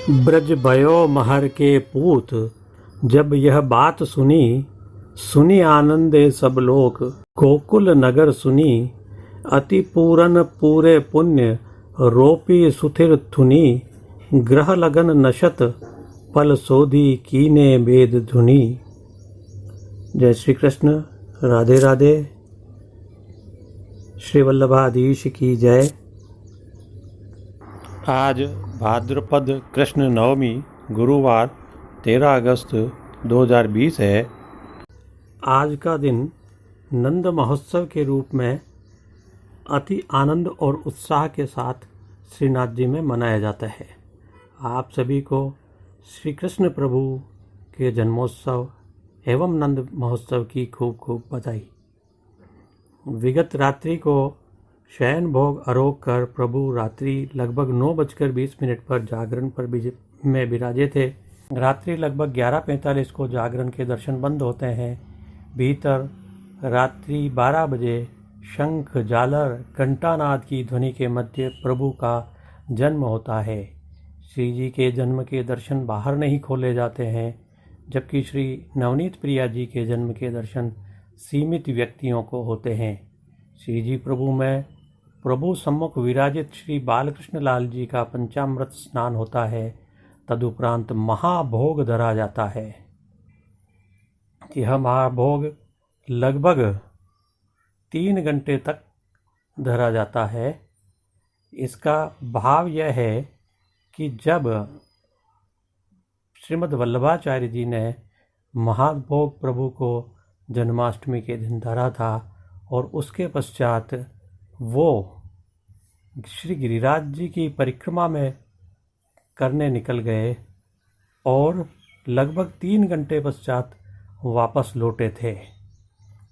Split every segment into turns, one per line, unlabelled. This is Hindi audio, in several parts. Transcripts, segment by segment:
ब्रज भयो महर के पूत, जब यह बात सुनी, सुनी आनंदे सब लोक। गोकुल नगर सुनी, अति पूरन पूरे पुण्य, रोपी सुथिर थुनी। ग्रह लगन नशत, पल सोधी कीने वेद धुनी। जय श्री कृष्ण। राधे राधे। श्री वल्लभाधीश की जय। आज भाद्रपद कृष्ण नवमी गुरुवार 13 अगस्त 2020 है। आज का दिन नंद महोत्सव के रूप में अति आनंद और उत्साह के साथ श्रीनाथ जी में मनाया जाता है। आप सभी को श्री कृष्ण प्रभु के जन्मोत्सव एवं नंद महोत्सव की खूब खूब बधाई। विगत रात्रि को शयन भोग आरोग कर प्रभु रात्रि लगभग 9:20 पर जागरण पर में विराजे थे। रात्रि लगभग 11:45 को जागरण के दर्शन बंद होते हैं। भीतर रात्रि 12 बजे शंख झालर घंटानाद की ध्वनि के मध्य प्रभु का जन्म होता है। श्री जी के जन्म के दर्शन बाहर नहीं खोले जाते हैं, जबकि श्री नवनीत प्रिया जी के जन्म के दर्शन सीमित व्यक्तियों को होते हैं। श्री जी प्रभु में प्रभु सम्मुख विराजित श्री बालकृष्ण लाल जी का पंचामृत स्नान होता है। तदुपरांत महाभोग धरा जाता है। यह महाभोग लगभग 3 घंटे तक धरा जाता है। इसका भाव यह है कि जब श्रीमद् वल्लभाचार्य जी ने महाभोग प्रभु को जन्माष्टमी के दिन धरा था और उसके पश्चात वो श्री गिरिराज जी की परिक्रमा में करने निकल गए और लगभग 3 घंटे पश्चात वापस लौटे थे।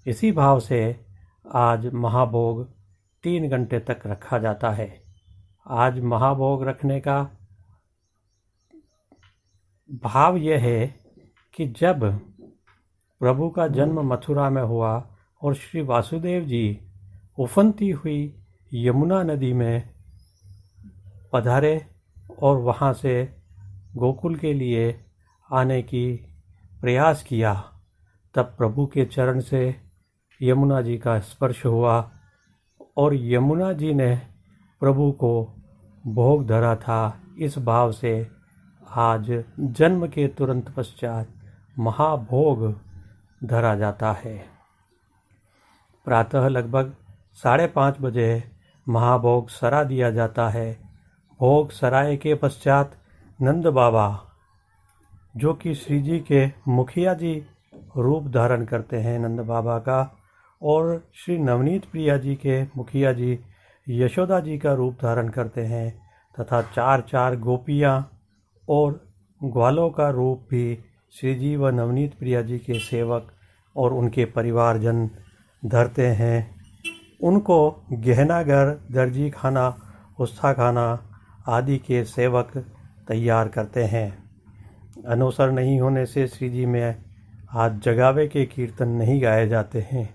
इसी भाव से आज महाभोग 3 घंटे तक रखा जाता है। आज महाभोग रखने का भाव यह है कि जब प्रभु का जन्म मथुरा में हुआ और श्री वासुदेव जी उफनती हुई यमुना नदी में पधारे और वहाँ से गोकुल के लिए आने की प्रयास किया, तब प्रभु के चरण से यमुना जी का स्पर्श हुआ और यमुना जी ने प्रभु को भोग धरा था। इस भाव से आज जन्म के तुरंत पश्चात महाभोग धरा जाता है। प्रातः लगभग 5:30 बजे महाभोग सरा दिया जाता है। भोग सराय के पश्चात नंद बाबा, जो कि श्री जी के मुखिया जी रूप धारण करते हैं नंद बाबा का, और श्री नवनीत प्रिया जी के मुखिया जी यशोदा जी का रूप धारण करते हैं, तथा 4 गोपियाँ और ग्वालों का रूप भी श्री जी व नवनीत प्रिया जी के सेवक और उनके परिवारजन धरते हैं। उनको गहनागर, दर्जी खाना, उस्ता खाना आदि के सेवक तैयार करते हैं। अनुसर नहीं होने से श्री जी में आज जगावे के कीर्तन नहीं गाए जाते हैं।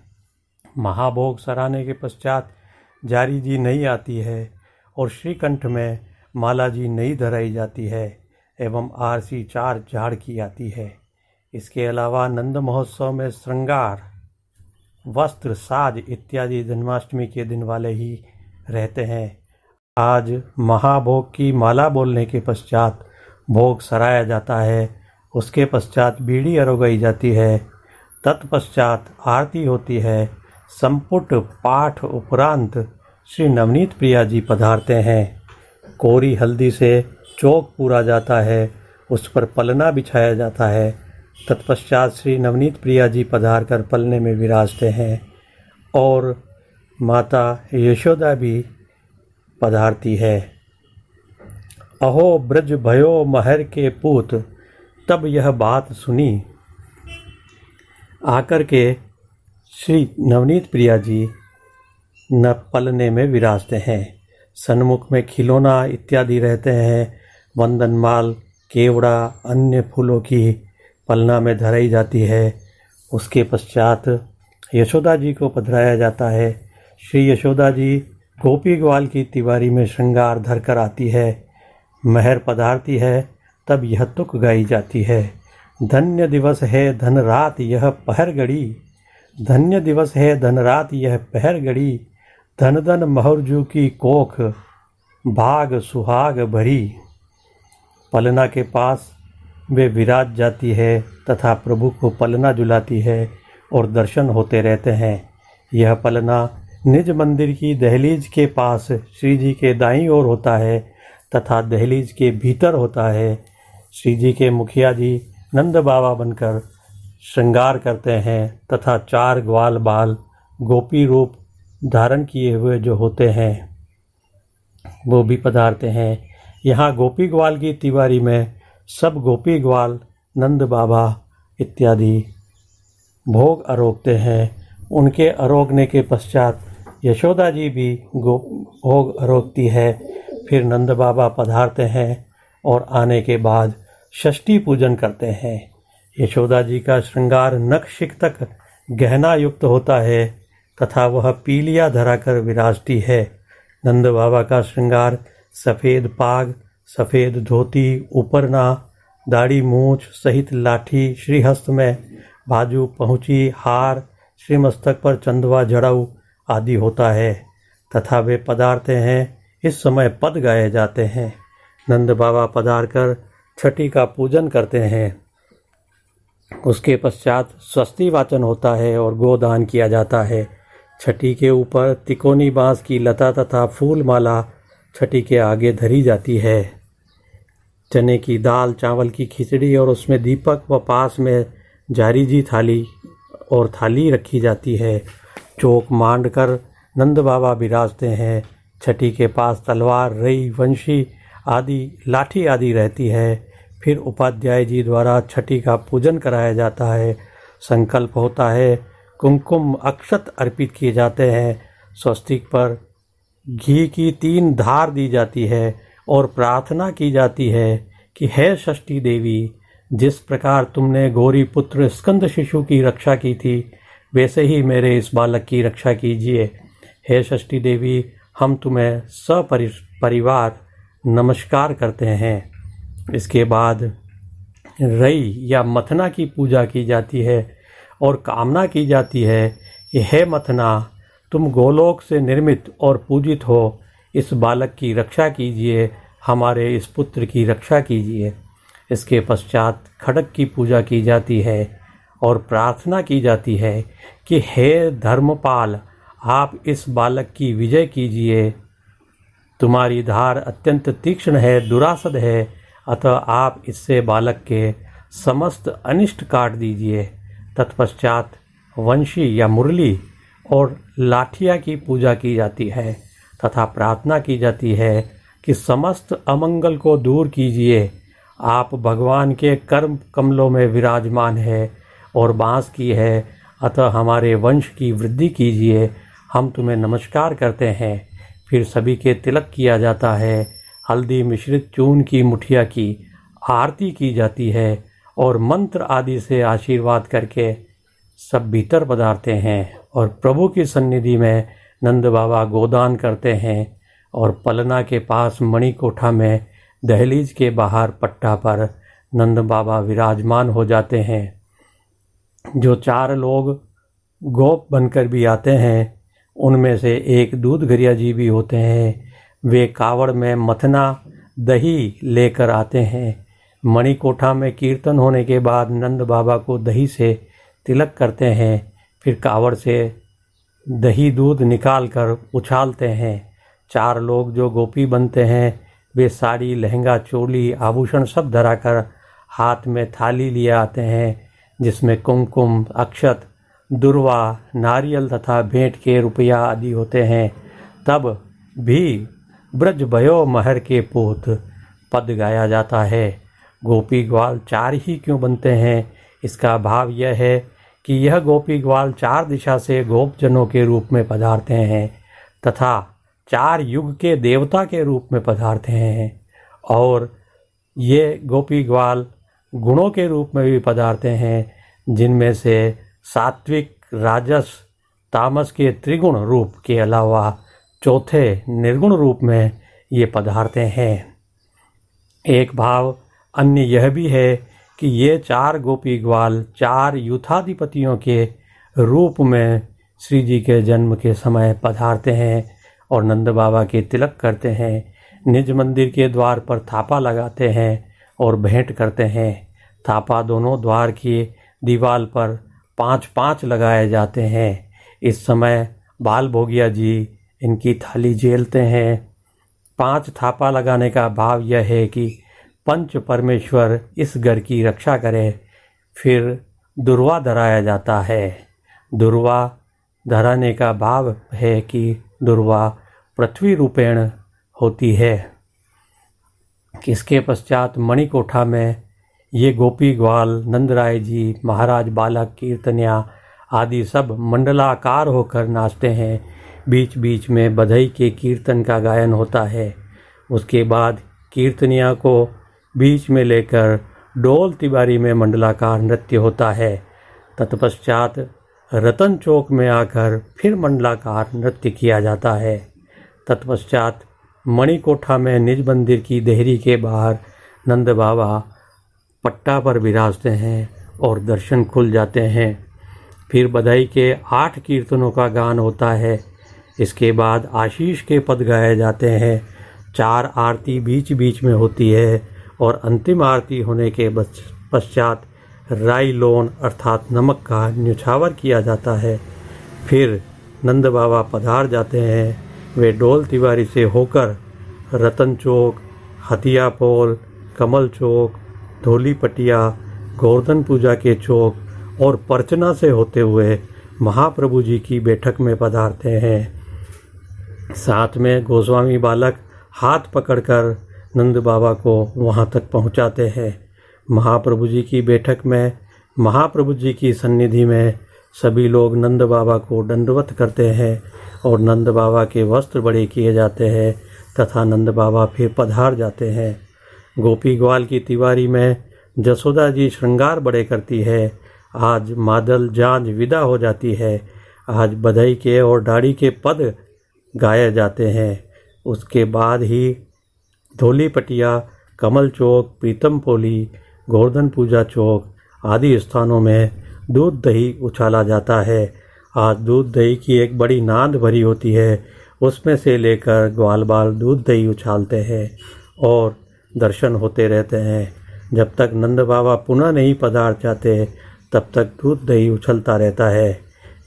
महाभोग सराहने के पश्चात जारी जी नहीं आती है और श्रीकंठ में माला जी नहीं धराई जाती है एवं आरसी 4 झाड़ की आती है। इसके अलावा नंद महोत्सव में श्रृंगार, वस्त्र, साज इत्यादि जन्माष्टमी के दिन वाले ही रहते हैं। आज महाभोग की माला बोलने के पश्चात भोग सराया जाता है। उसके पश्चात बीड़ी अरोगाई जाती है। तत्पश्चात आरती होती है। संपुट पाठ उपरांत श्री नवनीत प्रिया जी पधारते हैं। कोरी हल्दी से चौक पूरा जाता है, उस पर पलना बिछाया जाता है। तत्पश्चात श्री नवनीत प्रिया जी पधार कर पलने में विराजते हैं और माता यशोदा भी पधारती है। अहो ब्रज भयो महर के पूत, तब यह बात सुनी। आकर के श्री नवनीत प्रिया जी न पलने में विराजते हैं। सन्मुख में खिलौना इत्यादि रहते हैं। वंदनमाल, केवड़ा, अन्य फूलों की पलना में धराई जाती है। उसके पश्चात यशोदा जी को पधराया जाता है। श्री यशोदा जी गोपी ग्वाल की तिवारी में श्रृंगार धर कर आती है। महर पधारती है तब यह तुक गाई जाती है। धन्य दिवस है धन रात यह पहर घड़ी, धन्य दिवस है धन रात यह पहर घड़ी, धन धन महुरजू की कोख भाग सुहाग भरी। पलना के पास वे विराज जाती है तथा प्रभु को पलना झुलाती है और दर्शन होते रहते हैं। यह पलना निज मंदिर की दहलीज के पास श्री जी के दाईं ओर होता है तथा दहलीज के भीतर होता है। श्री जी के मुखिया जी नंद बाबा बनकर श्रृंगार करते हैं तथा 4 ग्वाल बाल गोपी रूप धारण किए हुए जो होते हैं वो भी पधारते हैं। यहाँ गोपी ग्वाल की तिवारी में सब गोपी ग्वाल नंद बाबा इत्यादि भोग आरोगते हैं। उनके आरोगने के पश्चात यशोदा जी भी भोग आरोगती है। फिर नंद बाबा पधारते हैं और आने के बाद षष्ठी पूजन करते हैं। यशोदा जी का श्रृंगार नख शिख तक गहना युक्त होता है तथा वह पीलिया धराकर विराजती है। नंद बाबा का श्रृंगार सफ़ेद पाग, सफ़ेद धोती, उपरना, दाढ़ी मूछ सहित लाठी, श्रीहस्त में बाजू पहुँची, हार, श्रीमस्तक पर चंदवा जड़ाऊ आदि होता है तथा वे पधारते हैं। इस समय पद गाए जाते हैं। नंद बाबा पधार कर छठी का पूजन करते हैं। उसके पश्चात स्वस्ति वाचन होता है और गोदान किया जाता है। छठी के ऊपर तिकोनी बांस की लता तथा फूल माला छठी के आगे धरी जाती है। चने की दाल, चावल की खिचड़ी और उसमें दीपक व पास में जारीजी थाली और थाली रखी जाती है। चौक मांड कर नंद बाबा विराजते हैं। छठी के पास तलवार, रई, वंशी आदि लाठी आदि रहती है। फिर उपाध्याय जी द्वारा छठी का पूजन कराया जाता है। संकल्प होता है, कुमकुम अक्षत अर्पित किए जाते हैं। स्वस्तिक पर घी की 3 धार दी जाती है और प्रार्थना की जाती है कि हे षष्ठी देवी, जिस प्रकार तुमने गौरी पुत्र स्कंद शिशु की रक्षा की थी वैसे ही मेरे इस बालक की रक्षा कीजिए। हे षष्ठी देवी, हम तुम्हें सपरिवार नमस्कार करते हैं। इसके बाद रई या मथना की पूजा की जाती है और कामना की जाती है कि हे मथना, तुम गोलोक से निर्मित और पूजित हो, इस बालक की रक्षा कीजिए, हमारे इस पुत्र की रक्षा कीजिए। इसके पश्चात खड्ग की पूजा की जाती है और प्रार्थना की जाती है कि हे धर्मपाल, आप इस बालक की विजय कीजिए। तुम्हारी धार अत्यंत तीक्ष्ण है, दुरासद है, अतः आप इससे बालक के समस्त अनिष्ट काट दीजिए। तत्पश्चात वंशी या मुरली और लाठिया की पूजा की जाती है तथा प्रार्थना की जाती है कि समस्त अमंगल को दूर कीजिए। आप भगवान के कर्म कमलों में विराजमान है और बांस की है, अतः हमारे वंश की वृद्धि कीजिए। हम तुम्हें नमस्कार करते हैं। फिर सभी के तिलक किया जाता है। हल्दी मिश्रित चून की मुठिया की आरती की जाती है और मंत्र आदि से आशीर्वाद करके सब भीतर पधारते हैं और प्रभु की सन्निधि में नंद बाबा गोदान करते हैं और पलना के पास मणिकोठा में दहलीज के बाहर पट्टा पर नंद बाबा विराजमान हो जाते हैं। जो 4 लोग गोप बनकर भी आते हैं उनमें से एक दूध घरिया जी भी होते हैं। वे कावड़ में मथना दही लेकर आते हैं। मणिकोठा में कीर्तन होने के बाद नंद बाबा को दही से तिलक करते हैं। फिर कावड़ से दही दूध निकाल कर उछालते हैं। 4 लोग जो गोपी बनते हैं वे साड़ी, लहंगा, चोली, आभूषण सब धराकर हाथ में थाली लिए आते हैं जिसमें कुमकुम, अक्षत, दुर्वा, नारियल तथा भेंट के रुपया आदि होते हैं। तब भी ब्रज भयो महर के पूत पद गाया जाता है। गोपी ग्वाल 4 ही क्यों बनते हैं? इसका भाव यह है कि यह गोपी ग्वाल 4 दिशा से गोपजनों के रूप में पधारते हैं तथा 4 युग के देवता के रूप में पधारते हैं और ये गोपी ग्वाल गुणों के रूप में भी पधारते हैं, जिनमें से सात्विक, राजस, तामस के त्रिगुण रूप के अलावा चौथे निर्गुण रूप में ये पधारते हैं। एक भाव अन्य यह भी है कि ये 4 गोपी ग्वाल 4 यूथाधिपतियों के रूप में श्री जी के जन्म के समय पधारते हैं और नंद बाबा के तिलक करते हैं, निज मंदिर के द्वार पर थापा लगाते हैं और भेंट करते हैं। थापा दोनों द्वार की दीवार पर 5-5 लगाए जाते हैं। इस समय बाल भोगिया जी इनकी थाली झेलते हैं। 5 थापा लगाने का भाव यह है कि पंच परमेश्वर इस घर की रक्षा करे। फिर दुर्वा धराया जाता है। दुर्वा धराने का भाव है कि दुर्वा पृथ्वी रूपेण होती है। इसके पश्चात मणिकोठा में ये गोपी ग्वाल, नंदराय जी, महाराज बालक, कीर्तनिया आदि सब मंडलाकार होकर नाचते हैं। बीच बीच में बधाई के कीर्तन का गायन होता है। उसके बाद कीर्तनिया को बीच में लेकर डोल तिवारी में मंडलाकार नृत्य होता है। तत्पश्चात रतन चौक में आकर फिर मंडलाकार नृत्य किया जाता है। तत्पश्चात मणिकोठा में निज मंदिर की देहरी के बाहर नंद बाबा पट्टा पर विराजते हैं और दर्शन खुल जाते हैं। फिर बधाई के 8 कीर्तनों का गान होता है। इसके बाद आशीष के पद गाए जाते हैं। 4 आरती बीच बीच में होती है और अंतिम आरती होने के पश्चात राई लोन अर्थात नमक का न्यौछावर किया जाता है। फिर नंद बाबा पधार जाते हैं। वे डोल तिवारी से होकर रतन चौक, हथिया पोल, कमल चौक, धोली पटिया, गोवर्धन पूजा के चौक और परचना से होते हुए महाप्रभु जी की बैठक में पधारते हैं। साथ में गोस्वामी बालक हाथ पकड़कर नंद बाबा को वहां तक पहुंचाते हैं। महाप्रभु जी की बैठक में महाप्रभु जी की सन्निधि में सभी लोग नंद बाबा को दंडवत करते हैं और नंद बाबा के वस्त्र बड़े किए जाते हैं तथा नंद बाबा फिर पधार जाते हैं। गोपी ग्वाल की तिवारी में जसोदा जी श्रृंगार बड़े करती है। आज मादल जांज विदा हो जाती है। आज बधाई के और दाढ़ी के पद गाए जाते हैं। उसके बाद ही धोली पटिया, कमल चौक, प्रीतम पोली, गोवर्धन पूजा चौक आदि स्थानों में दूध दही उछाला जाता है। आज दूध दही की एक बड़ी नांद भरी होती है। उसमें से लेकर ग्वाल बाल दूध दही उछालते हैं और दर्शन होते रहते हैं। जब तक नंद बाबा पुनः नहीं पधार जाते तब तक दूध दही उछलता रहता है।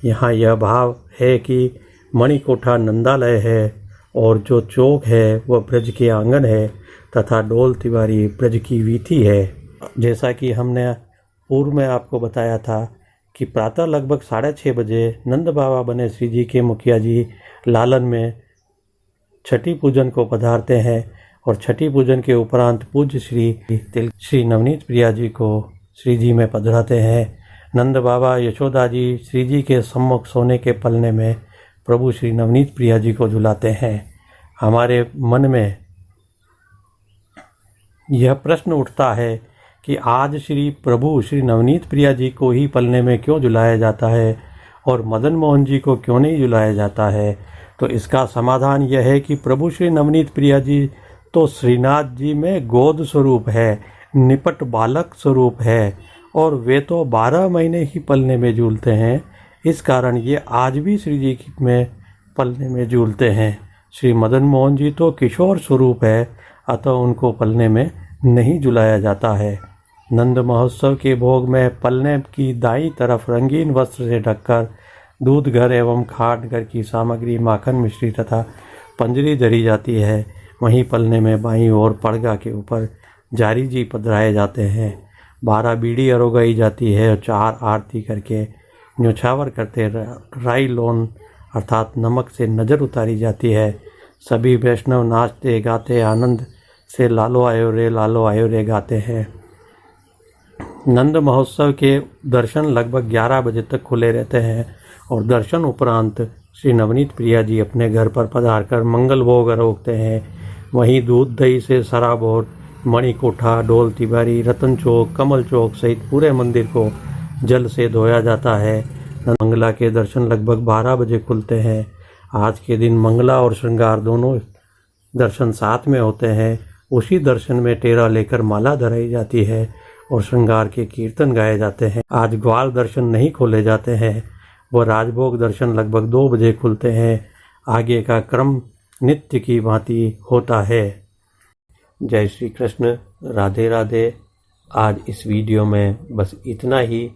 यहाँ यह भाव है कि मणिकोठा नंदालय है और जो चौक है वह ब्रज के आंगन है तथा डोल तिवारी ब्रज की वीथी है। जैसा कि हमने पूर्व में आपको बताया था कि प्रातः लगभग 6:30 बजे नंद बाबा बने श्री जी के मुखिया जी लालन में छठी पूजन को पधारते हैं और छठी पूजन के उपरांत पूज्य श्री नवनीत प्रिया जी को श्री जी में पधराते हैं। नंद बाबा यशोदा जी श्री जी के सम्मुख सोने के पलने में प्रभु श्री नवनीत प्रिया जी को झुलाते हैं। हमारे मन में यह प्रश्न उठता है कि आज श्री प्रभु श्री नवनीत प्रिया जी को ही पलने में क्यों झुलाया जाता है और मदन मोहन जी को क्यों नहीं झुलाया जाता है। तो इसका समाधान यह है कि प्रभु श्री नवनीत प्रिया जी तो श्रीनाथ जी में गोद स्वरूप है, निपट बालक स्वरूप है और वे तो 12 महीने ही पलने में झूलते हैं। इस कारण ये आज भी श्री जी में पलने में झूलते हैं। श्री मदन मोहन जी तो किशोर स्वरूप है, अतः उनको पलने में नहीं झुलाया जाता है। नंद महोत्सव के भोग में पलने की दाईं तरफ रंगीन वस्त्र से ढककर दूध घर एवं खाट घर की सामग्री, माखन, मिश्री तथा पंजरी धरी जाती है। वहीं पलने में बाईं ओर पड़गा के ऊपर जारी जी पधराए जाते हैं। 12 बीड़ी अरोगाई जाती है और 4 आरती करके न्यौछावर करते राई लोन अर्थात नमक से नज़र उतारी जाती है। सभी वैष्णव नाचते गाते आनंद से लालो आयो रे गाते हैं। नंद महोत्सव के दर्शन लगभग 11 बजे तक खुले रहते हैं और दर्शन उपरांत श्री नवनीत प्रिया जी अपने घर पर पधारकर मंगल भोग आरोगते हैं। वहीं दूध दही से सराबोर मणिकोठा, डोल तिवारी, रतन चौक, कमल चौक सहित पूरे मंदिर को जल से धोया जाता है। मंगला के दर्शन लगभग 12 बजे खुलते हैं। आज के दिन मंगला और श्रृंगार दोनों दर्शन साथ में होते हैं। उसी दर्शन में टेरा लेकर माला धराई जाती है और श्रृंगार के कीर्तन गाए जाते हैं। आज ग्वाल दर्शन नहीं खोले जाते हैं, वो राजभोग दर्शन लगभग 2 बजे खुलते हैं। आगे का क्रम नित्य की भांति होता है। जय श्री कृष्ण, राधे राधे। आज इस वीडियो में बस इतना ही।